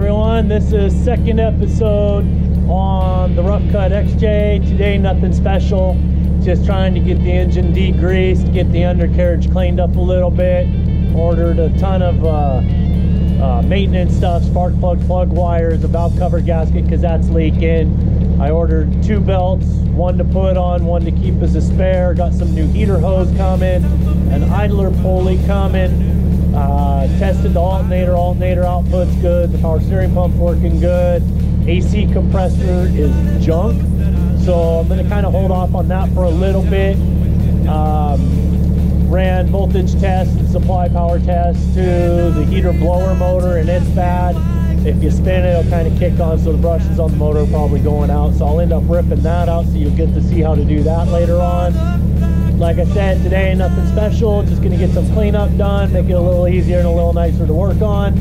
everyone, this is second episode on the rough Cut XJ. Today nothing special, just trying to get the engine degreased, get the undercarriage cleaned up a little bit. Ordered a ton of maintenance stuff, spark plugs, plug wires, a valve cover gasket because that's leaking. I ordered 2 belts, one to put on, one to keep as a spare. Got some new heater hose coming, an idler pulley coming. Tested the alternator output's good, the power steering pump's working good. AC compressor is junk, so I'm going to kind of hold off on that for a little bit. Ran voltage test and supply power test to the heater blower motor, and it's bad. If you spin it, it'll kind of kick on, so the brushes on the motor are probably going out, so I'll end up ripping that out, so you'll get to see how to do that later on. Like I said, today nothing special, just going to get some cleanup done, make it a little easier and a little nicer to work on.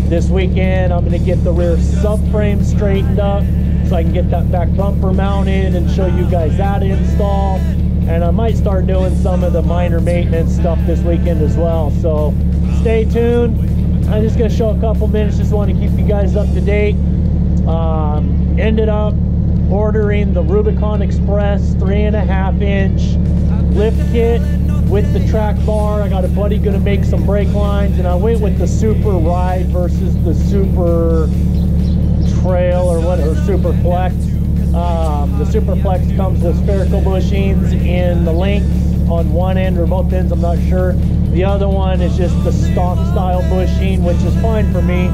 This weekend I'm going to get the rear subframe straightened up so I can get that back bumper mounted and show you guys that install. And I might start doing some of the minor maintenance stuff this weekend as well, so stay tuned. I'm just going to show a couple minutes, just want to keep you guys up to date. Ended up ordering the Rubicon Express 3.5-inch lift kit with the track bar. I got a buddy gonna make some brake lines, and I went with the Super Ride versus the Super Trail or Super Flex. The Super Flex comes with spherical bushings in the length on one end or both ends, I'm not sure. The other one is just the stock style bushing, which is fine for me.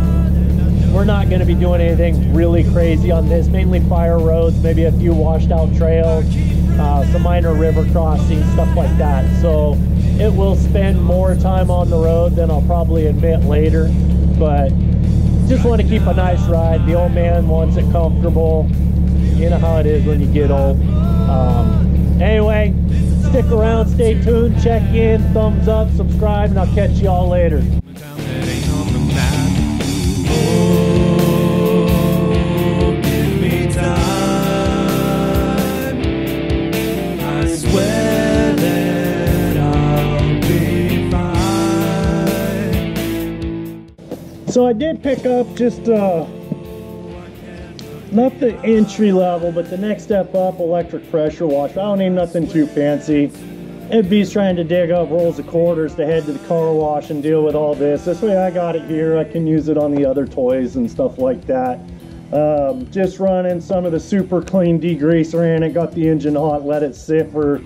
We're not going to be doing anything really crazy on this, mainly fire roads, maybe a few washed out trails, some minor river crossings, stuff like that. So it will spend more time on the road than I'll probably admit later, but just want to keep a nice ride. The old man wants it comfortable. You know how it is when you get old. Anyway, stick around, stay tuned, check in, thumbs up, subscribe, and I'll catch y'all later. So I did pick up just not the entry level, but the next step up electric pressure washer. I don't need nothing too fancy. It'd be trying to dig up rolls of quarters to head to the car wash and deal with all this. This way I got it here, I can use it on the other toys and stuff like that. Just running some of the super clean degreaser in it, got the engine hot, let it sit for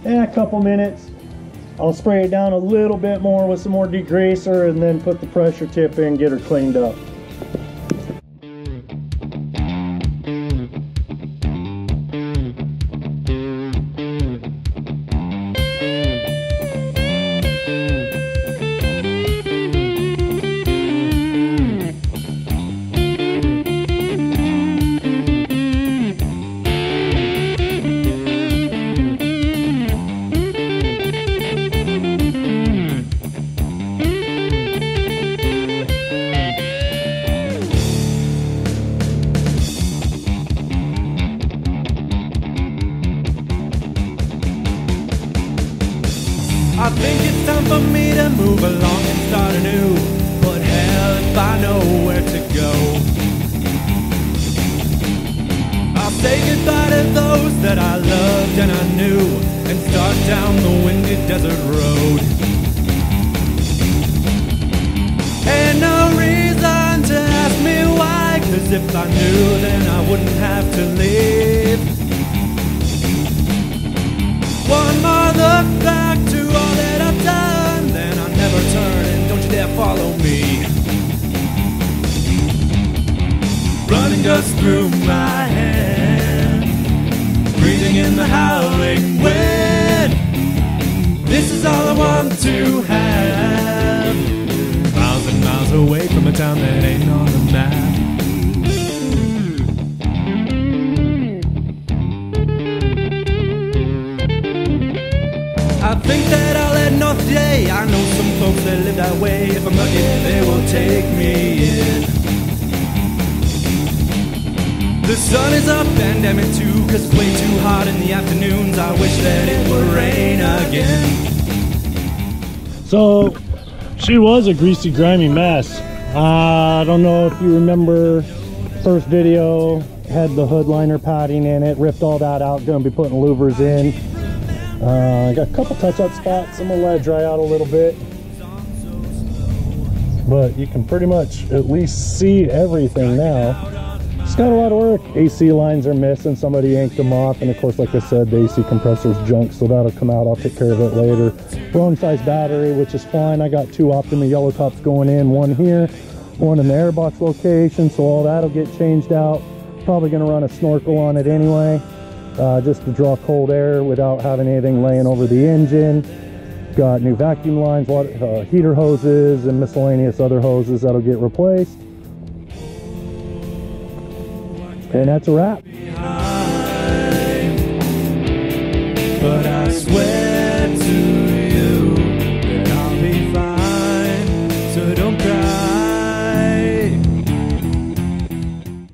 a couple minutes. I'll spray it down a little bit more with some more degreaser and then put the pressure tip in, get her cleaned up. I think it's time for me to move along and start anew, but hell if I know where to go. I'll say goodbye to those that I loved and I knew, and start down the windy desert road. Ain't no reason to ask me why, 'cause if I knew then I wouldn't have to leave. One more look back to all that I've done, then I'll never turn, and don't you dare follow me. Running dust through my head, breathing in the howling wind. This is all I want to have, miles and miles away from a town that ain't on the map. I think that I'll head north today. I know some folks that live that way. If I'm lucky, they will take me in. The sun is up and damn it too, 'cause it's way too hot in the afternoons. I wish that it would rain again. So she was a greasy, grimy mess. I don't know if you remember, first video had the hood liner padding in it, ripped all that out, gonna be putting louvers in. I got a couple touch-up spots. I'm gonna let it dry out a little bit, but you can pretty much at least see everything now. It's got a lot of work. AC lines are missing, somebody yanked them off, and of course, like I said, the AC compressor's junk, so that'll come out. I'll take care of it later. Wrong size battery, which is fine. I got 2 Optima yellow tops going in, one here, one in the airbox location, so all that'll get changed out. Probably gonna run a snorkel on it anyway, just to draw cold air without having anything laying over the engine. Got new vacuum lines, water, heater hoses, and miscellaneous other hoses that'll get replaced. And that's a wrap. But I swear to you that I'll be fine, so don't